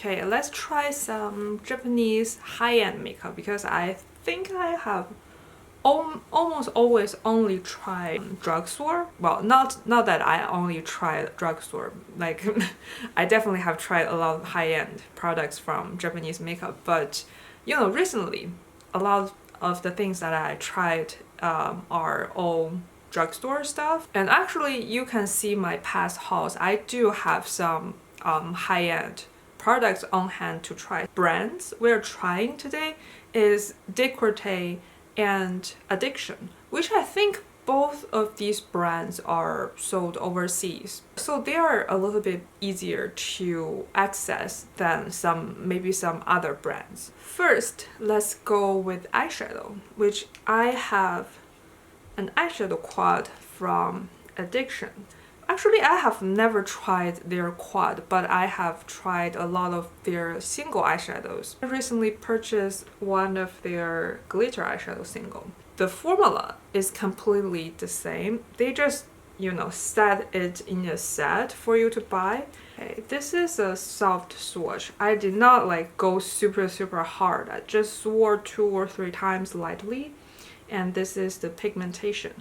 Okay, let's try some Japanese high-end makeup because I think I have almost always only tried drugstore. Well, not that I only tried drugstore. Like, I definitely have tried a lot of high-end products from Japanese makeup, but you know, recently a lot of the things that I tried are all drugstore stuff. And actually, you can see my past hauls. I do have some high-end products on hand to try. Brands we're trying today is Decorte and Addiction, which I think both of these brands are sold overseas, so they are a little bit easier to access than maybe some other brands. First, let's go with eyeshadow, which I have an eyeshadow quad from Addiction. Actually, I have never tried their quad, but I have tried a lot of their single eyeshadows. I recently purchased one of their glitter eyeshadow single. The formula is completely the same. They just, you know, set it in a set for you to buy. Okay, this is a soft swatch. I did not like go super hard. I just swatched 2 or 3 times lightly, and this is the pigmentation.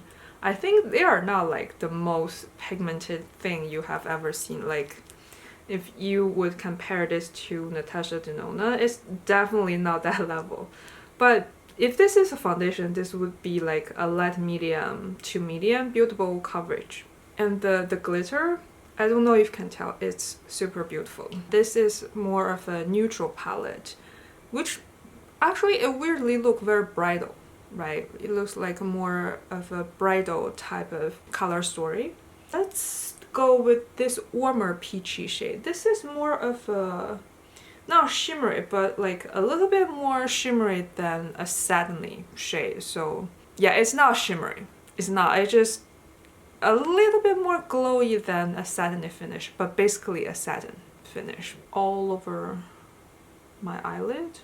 I think they are not like the most pigmented thing you have ever seen. Like, if you would compare this to Natasha Denona, it's definitely not that level. But if this is a foundation, this would be like a light medium to medium buildable coverage. And the glitter, I don't know if you can tell, it's super beautiful. This is more of a neutral palette, which actually it weirdly looks very bridal. Right, it looks like more of a bridal type of color story. Let's go with this warmer peachy shade. This is more of a, not shimmery, but like a little bit more shimmery than a satiny shade. So yeah, it's not shimmery. It's not. It's just a little bit more glowy than a satiny finish, but basically a satin finish all over my eyelid.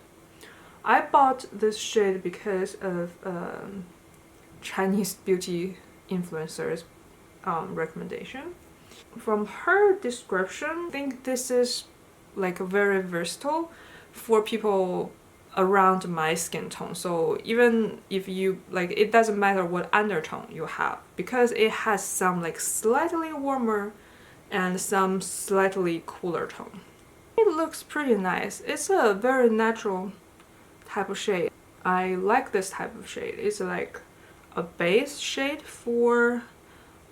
I bought this shade because of Chinese beauty influencer's recommendation. From her description, I think this is like very versatile for people around my skin tone. So even if you like, it doesn't matter what undertone you have, because it has some like slightly warmer and some slightly cooler tone. It looks pretty nice. It's a very natural type of shade. I like this type of shade. It's like a base shade for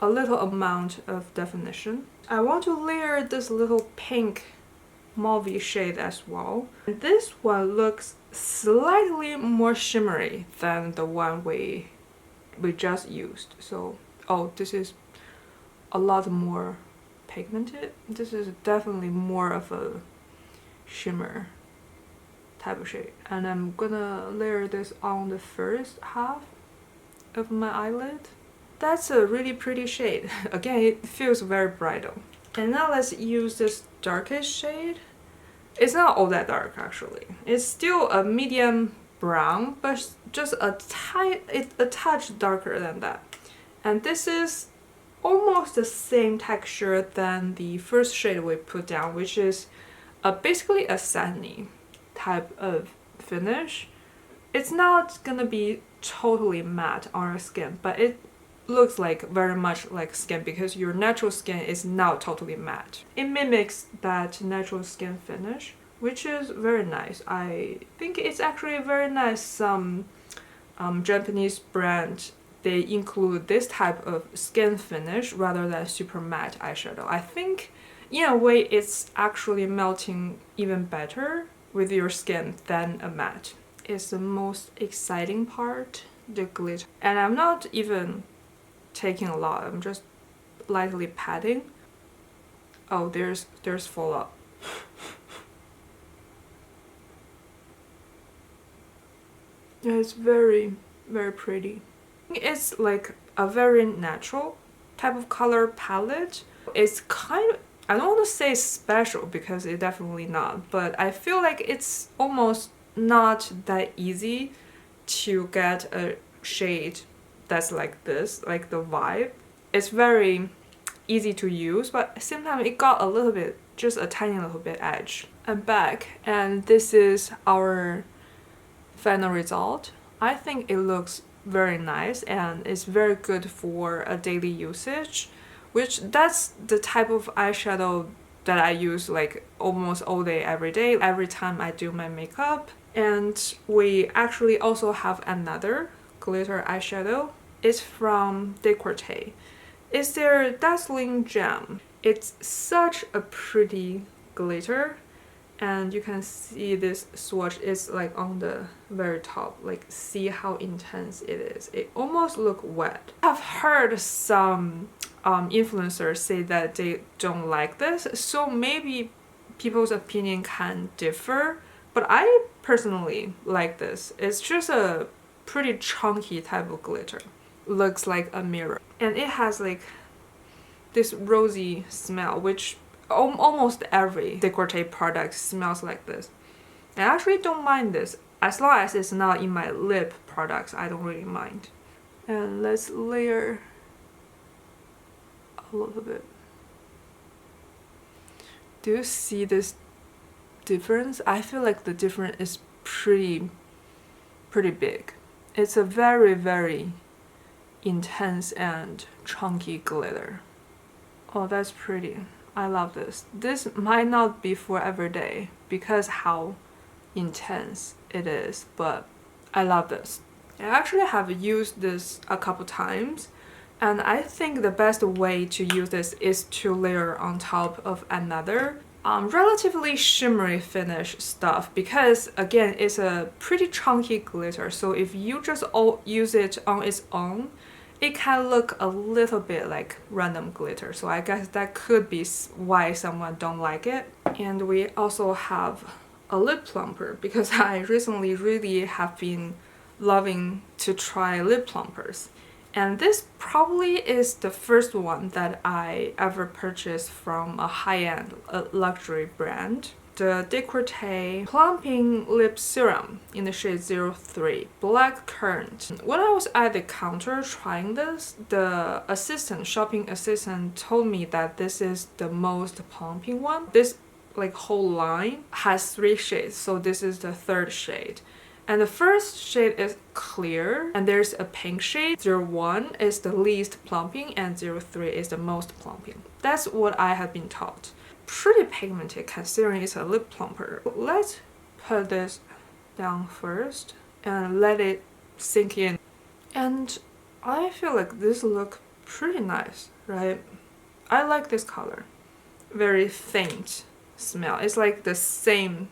a little amount of definition. I want to layer this little pink mauve shade as well. And this one looks slightly more shimmery than the one we just used. So, oh, this is a lot more pigmented. This is definitely more of a shimmer type of shade, and I'm gonna layer this on the first half of my eyelid. That's a really pretty shade. Again, it feels very bridal. And now let's use this darkest shade. It's not all that dark actually. It's still a medium brown, but just a touch darker than that. And this is almost the same texture than the first shade we put down, which is basically a satiny type of finish. It's not gonna be totally matte on your skin, but it looks like very much like skin because your natural skin is not totally matte. It mimics that natural skin finish, which is very nice. I think it's actually very nice. Some Japanese brand, they include this type of skin finish rather than super matte eyeshadow. I think in a way it's actually melting even better with your skin than a matte. It's the most exciting part, the glitter. And I'm not even taking a lot, I'm just lightly patting. Oh, there's fallout. It's very pretty. It's like a very natural type of color palette. It's kind of, I don't want to say special because it's definitely not, but I feel like it's almost not that easy to get a shade that's like this, like the vibe. It's very easy to use, but at the same time it got a little bit, just a tiny little bit edge. I'm back, and this is our final result. I think it looks very nice and it's very good for a daily usage, which that's the type of eyeshadow that I use like almost all day every day, every time I do my makeup. And we actually also have another glitter eyeshadow. It's from Decorte. It's their Dazzling Gem. It's such a pretty glitter, and you can see this swatch is like on the very top. Like, see how intense it is. It almost look wet. I've heard some influencers say that they don't like this, so maybe people's opinion can differ, but I personally like this. It's just a pretty chunky type of glitter. Looks like a mirror, and it has like this rosy smell, which almost every Decorte product smells like this. I actually don't mind this. As long as it's not in my lip products, I don't really mind. And let's layer a little bit. Do you see this difference? I feel like the difference is pretty big. It's a very intense and chunky glitter. Oh, that's pretty. I love this. This might not be for every day because how intense it is, but I love this. I actually have used this a couple times, and I think the best way to use this is to layer on top of another relatively shimmery finish stuff, because again it's a pretty chunky glitter, so if you just use it on its own, it can look a little bit like random glitter, so I guess that could be why someone don't like it. And we also have a lip plumper, because I recently really have been loving to try lip plumpers. And this probably is the first one that I ever purchased from a high-end luxury brand. The Decorte Plumping Lip Serum in the shade 03, Blackcurrant. When I was at the counter trying this, the shopping assistant told me that this is the most plumping one. This like whole line has 3 shades, so this is the 3rd shade. And the first shade is clear, and there's a pink shade. 01 is the least plumping, and 03 is the most plumping. That's what I have been taught. Pretty pigmented considering it's a lip plumper. Let's put this down first and let it sink in. And I feel like this look pretty nice, right? I like this color. Very faint smell. It's like the same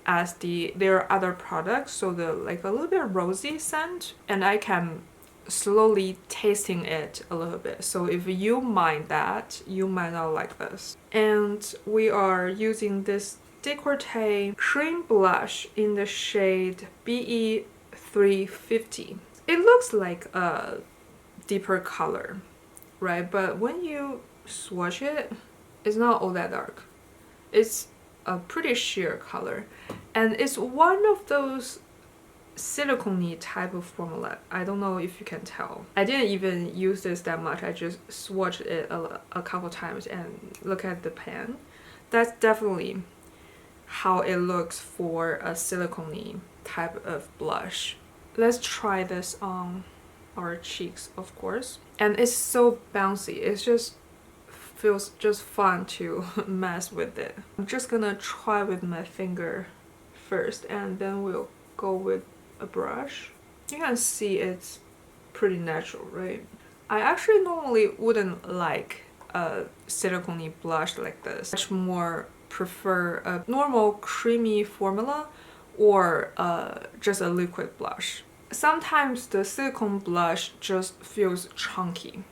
as their other products, so the like a little bit rosy scent, and I can slowly tasting it a little bit, so if you mind that, you might not like this. And we are using this Decorte cream blush in the shade BE350. It looks like a deeper color, right? But when you swatch it, it's not all that dark. It's a pretty sheer color, and it's one of those silicone-y type of formula. I don't know if you can tell. I didn't even use this that much. I just swatched it a couple times and look at the pan. That's definitely how it looks for a silicone-y type of blush. Let's try this on our cheeks, of course. And it's so bouncy. It's just feels just fun to mess with it. I'm just gonna try with my finger first, and then we'll go with a brush. You can see it's pretty natural, right? I actually normally wouldn't like a silicone blush like this. Much more prefer a normal creamy formula or just a liquid blush. Sometimes the silicone blush just feels chunky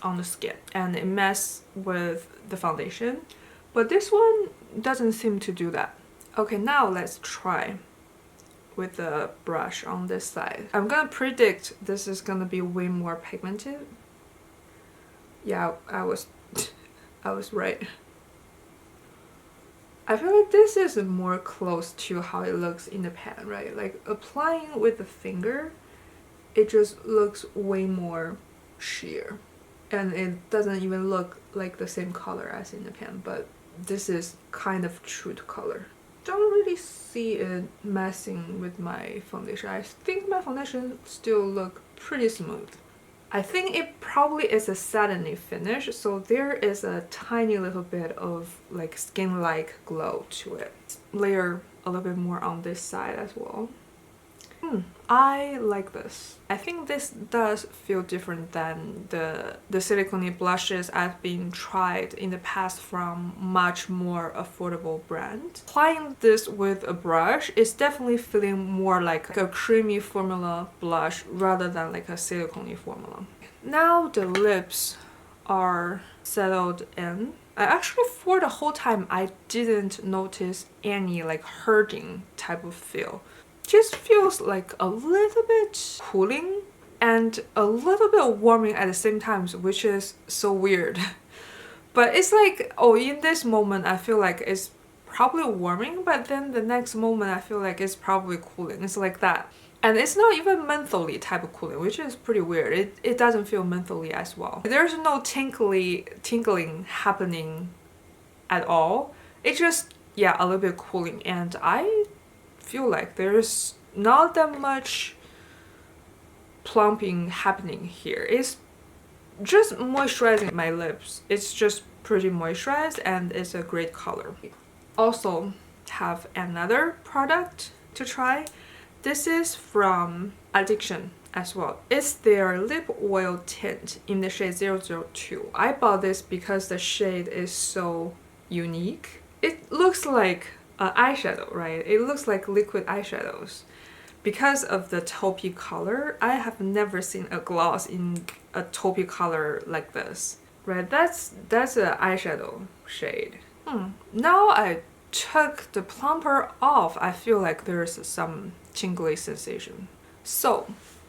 on the skin and it messes with the foundation, but this one doesn't seem to do that. Okay, now let's try with the brush on this side. I'm gonna predict this is gonna be way more pigmented. Yeah, I was right. I feel like this is more close to how it looks in the pan, right? Like applying with the finger, it just looks way more sheer. And it doesn't even look like the same color as in the pan, but this is kind of true to color. don't really see it messing with my foundation. I think my foundation still look pretty smooth. I think it probably is a satiny finish, so there is a tiny little bit of like skin-like glow to it. Layer a little bit more on this side as well. I like this. I think this does feel different than the silicone blushes I've been tried in the past from much more affordable brand. Applying this with a brush is definitely feeling more like a creamy formula blush rather than like a silicone formula. Now the lips are settled in. Actually, for the whole time, I didn't notice any like hurting type of feel. Just feels like a little bit cooling and a little bit warming at the same time, which is so weird. But it's like, oh, in this moment I feel like it's probably warming, but then the next moment I feel like it's probably cooling. It's like that. And it's not even mentally type of cooling, which is pretty weird. It doesn't feel mentally as well. There's no tingling happening at all. It's just, yeah, a little bit cooling, and I feel like there's not that much plumping happening here. It's just moisturizing my lips. It's just pretty moisturized and it's a great color. Also have another product to try. This is from Addiction as well. It's their lip oil tint in the shade 002. I bought this because the shade is so unique. It looks like an eyeshadow, right? It looks like liquid eyeshadows. Because of the taupey color, I have never seen a gloss in a taupey color like this. Right, that's an eyeshadow shade. Now I took the plumper off, I feel like there's some tingly sensation. So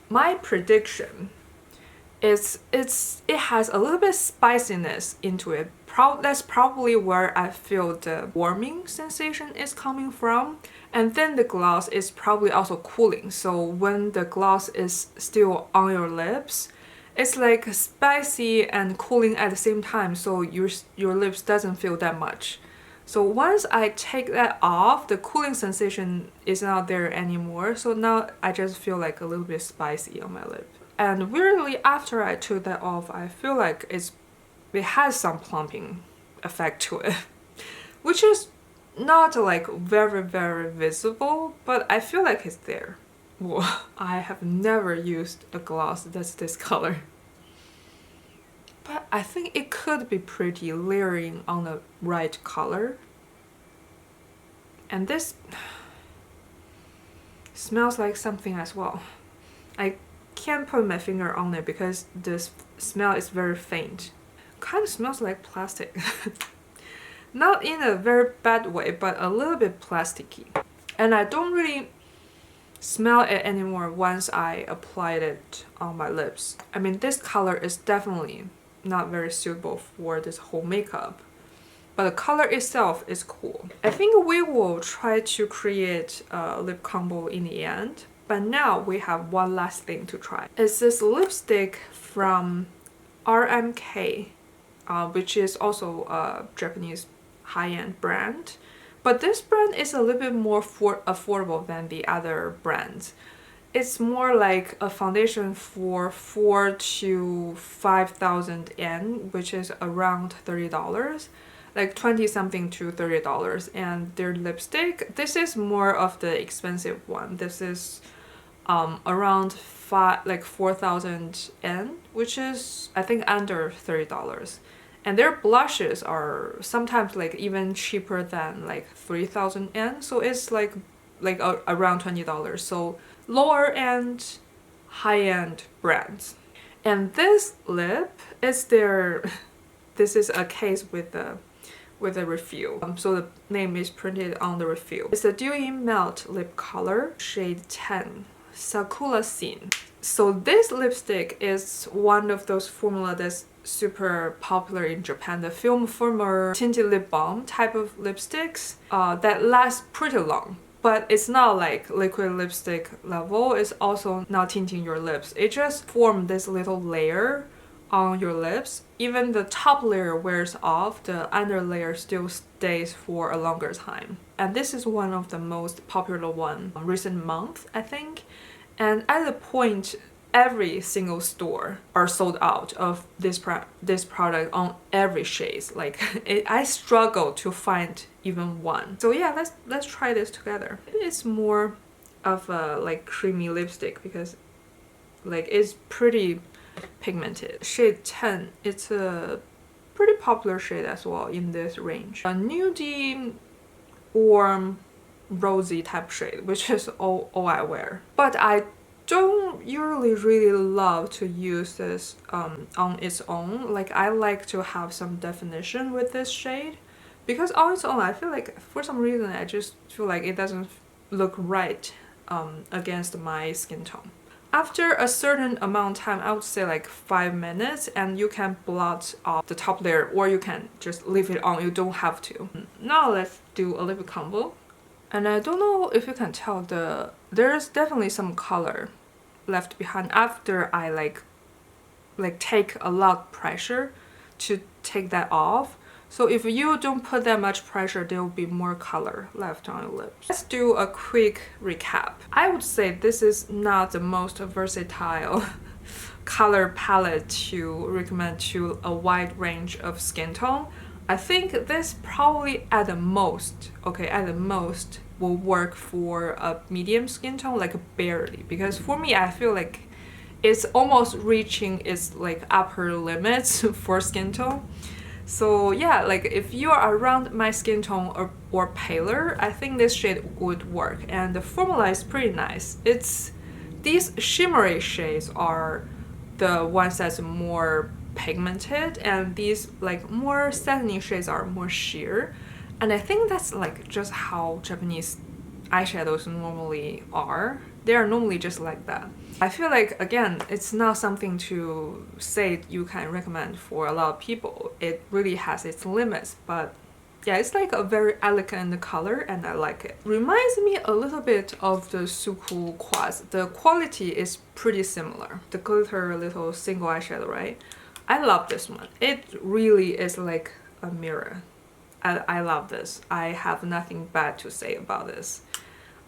my prediction is it has a little bit spiciness into it. That's probably where I feel the warming sensation is coming from. And then the gloss is probably also cooling. So when the gloss is still on your lips, it's like spicy and cooling at the same time, so your lips doesn't feel that much. So once I take that off, the cooling sensation is not there anymore. So now I just feel like a little bit spicy on my lip. And weirdly, after I took that off, I feel like it has some plumping effect to it, which is not like very visible, but I feel like it's there. Whoa. I have never used a gloss that's this color, but I think it could be pretty layering on the right color. And this smells like something as well. I can't put my finger on it because this smell is very faint. Kind of smells like plastic. Not in a very bad way, but a little bit plasticky. And I don't really smell it anymore once I applied it on my lips. I mean, this color is definitely not very suitable for this whole makeup, but the color itself is cool. I think we will try to create a lip combo in the end, but now we have one last thing to try. It's this lipstick from RMK, which is also a Japanese high-end brand. But this brand is a little bit more affordable than the other brands. It's more like a foundation for 4,000 to 5,000 yen, which is around $30, like 20 something to $30. And their lipstick, this is more of the expensive one. This is around 4,000 yen, which is I think under $30. And their blushes are sometimes like even cheaper than like 3,000 yen, so it's like around $20. So lower end, high end brands. And this lip is this is a case with a refill. So the name is printed on the refill. It's a Dewy Melt Lip Color, shade 10, Sakura Scene. So this lipstick is one of those formula that's super popular in Japan, the film former tinted lip balm type of lipsticks that last pretty long. But it's not like liquid lipstick level, it's also not tinting your lips. It just forms this little layer on your lips, even the top layer wears off, the under layer still stays for a longer time. And this is one of the most popular one recent month, I think. And at the point, every single store are sold out of this product on every shades. Like I struggle to find even one. So yeah, let's try this together. It's more of a like creamy lipstick because like it's pretty pigmented. Shade 10, it's a pretty popular shade as well in this range. A nudie, warm, rosy type shade, which is all I wear. But I don't usually really love to use this on its own. Like I like to have some definition with this shade because on its own I feel like for some reason I just feel like it doesn't look right against my skin tone. After a certain amount of time, I would say like 5 minutes, and you can blot off the top layer or you can just leave it on, you don't have to. Now let's do a lip combo. And I don't know if you can tell, there's definitely some color left behind after I like take a lot of pressure to take that off. So if you don't put that much pressure, there will be more color left on your lips. Let's do a quick recap. I would say this is not the most versatile color palette to recommend to a wide range of skin tone. I think this probably at the most will work for a medium skin tone, like barely. Because for me, I feel like it's almost reaching its like upper limits for skin tone. So yeah, like if you are around my skin tone or paler, I think this shade would work. And the formula is pretty nice. These shimmery shades are the ones that's more pigmented, and these like more satiny shades are more sheer. And I think that's like just how Japanese eyeshadows normally are. They are normally just like that. I feel like, again, it's not something to say you can recommend for a lot of people. It really has its limits, but yeah, it's like a very elegant color and I like it. Reminds me a little bit of the SUQQU Quaz. The quality is pretty similar. The glitter little single eyeshadow, right? I love this one. It really is like a mirror. I love this. I have nothing bad to say about this.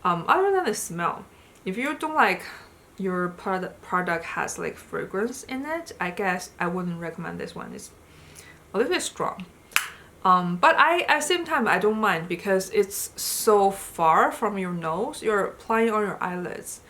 Other than the smell, if you don't like your product has like fragrance in it, I guess I wouldn't recommend this one. It's a little bit strong. But at the same time, I don't mind because it's so far from your nose. You're applying on your eyelids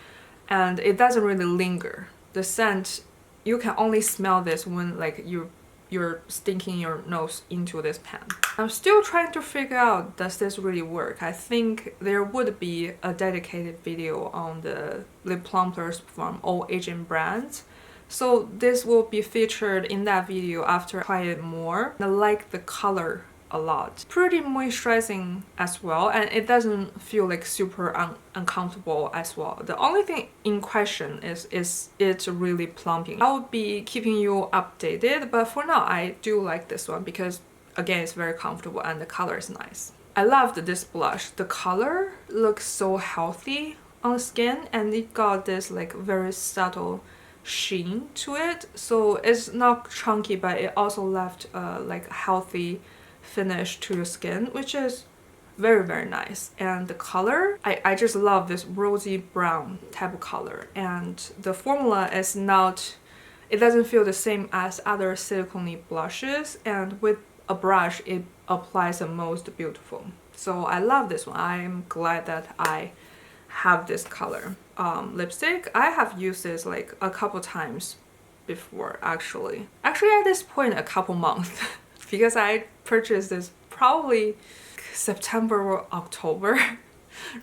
and it doesn't really linger. The scent, you can only smell this when like you're sticking your nose into this pan. I'm still trying to figure out, does this really work? I think there would be a dedicated video on the lip plumpers from all Asian brands. So this will be featured in that video after I try it more. I like the color a lot. Pretty moisturizing as well, and it doesn't feel like super uncomfortable as well. The only thing in question is it's really plumping. I'll be keeping you updated, but for now I do like this one because again it's very comfortable and the color is nice. I loved this blush. The color looks so healthy on the skin and it got this like very subtle sheen to it, so it's not chunky but it also left like a healthy finish to your skin, which is very, very nice. And the color, I just love this rosy brown type of color, and the formula is not, it doesn't feel the same as other silicone blushes, and with a brush it applies the most beautiful. So I love this one. I'm glad that I have this color. Lipstick, I have used this like a couple times before actually at this point a couple months because I purchased this probably September or October.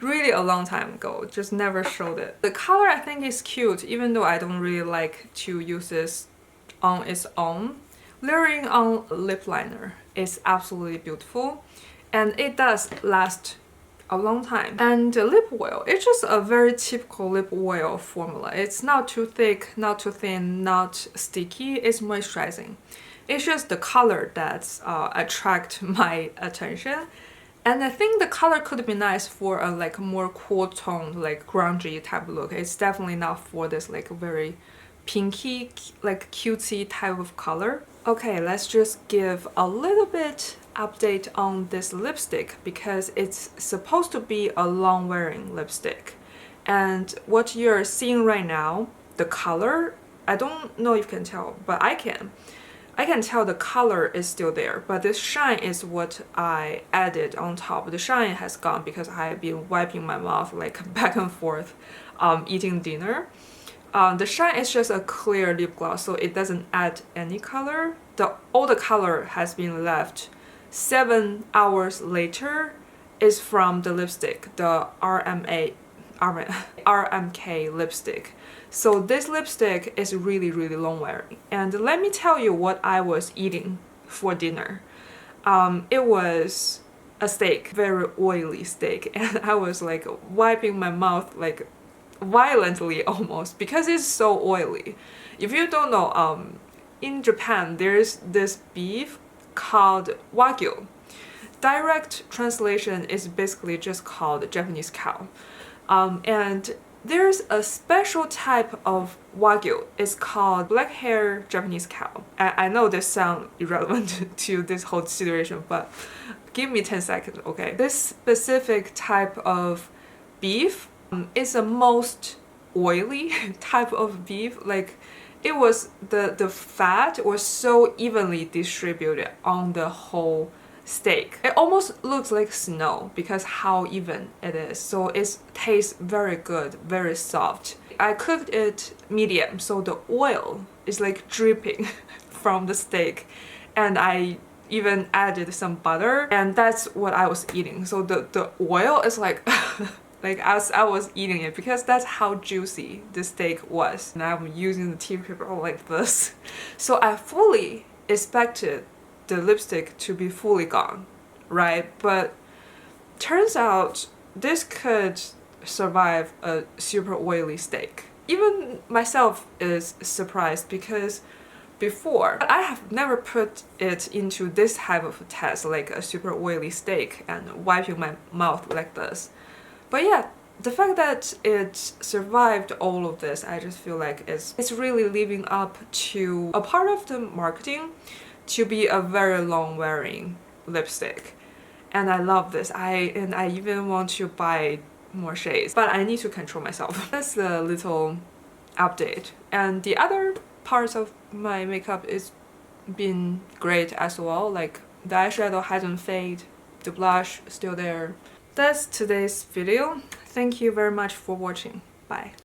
Really a long time ago, just never showed it. The color I think is cute, even though I don't really like to use this on its own. Layering on lip liner is absolutely beautiful, and it does last a long time. And the lip oil, it's just a very typical lip oil formula. It's not too thick, not too thin, not sticky, it's moisturizing. It's just the color that's attract my attention. And I think the color could be nice for a like more cool tone, like grungy type look. It's definitely not for this like very pinky, like cutesy type of color. Okay, let's just give a little bit update on this lipstick because it's supposed to be a long wearing lipstick. And what you're seeing right now, the color, I don't know if you can tell, but I can. I can tell the color is still there, but this shine is what I added on top. The shine has gone because I have been wiping my mouth like back and forth eating dinner. The shine is just a clear lip gloss, so it doesn't add any color. All the color has been left. 7 hours later is from the lipstick, the RMK lipstick. So this lipstick is really long wearing. And let me tell you what I was eating for dinner. It was a steak, very oily steak, and I was like wiping my mouth like violently almost because it's so oily. If you don't know, in Japan there's this beef called Wagyu. Direct translation is basically just called Japanese cow. And there's a special type of Wagyu. It's called black hair Japanese cow. I know this sounds irrelevant to this whole situation, but give me 10 seconds, okay? This specific type of beef is the most oily type of beef. Like, it was the fat was so evenly distributed on the whole steak. It almost looks like snow because how even it is. So it tastes very good, very soft. I cooked it medium, so the oil is like dripping from the steak, and I even added some butter, and that's what I was eating. So the oil is like like as I was eating it because that's how juicy the steak was. And I'm using the tirtir like this. So I fully expected the lipstick to be fully gone, right? But turns out this could survive a super oily steak. Even myself is surprised because before I have never put it into this type of test, like a super oily steak and wiping my mouth like this. But yeah, the fact that it survived all of this, I just feel like it's really living up to a part of the marketing to be a very long wearing lipstick. And I love this. I even want to buy more shades, but I need to control myself. That's a little update. And the other parts of my makeup is been great as well. Like the eyeshadow hasn't faded, the blush still there. That's today's video. Thank you very much for watching. Bye.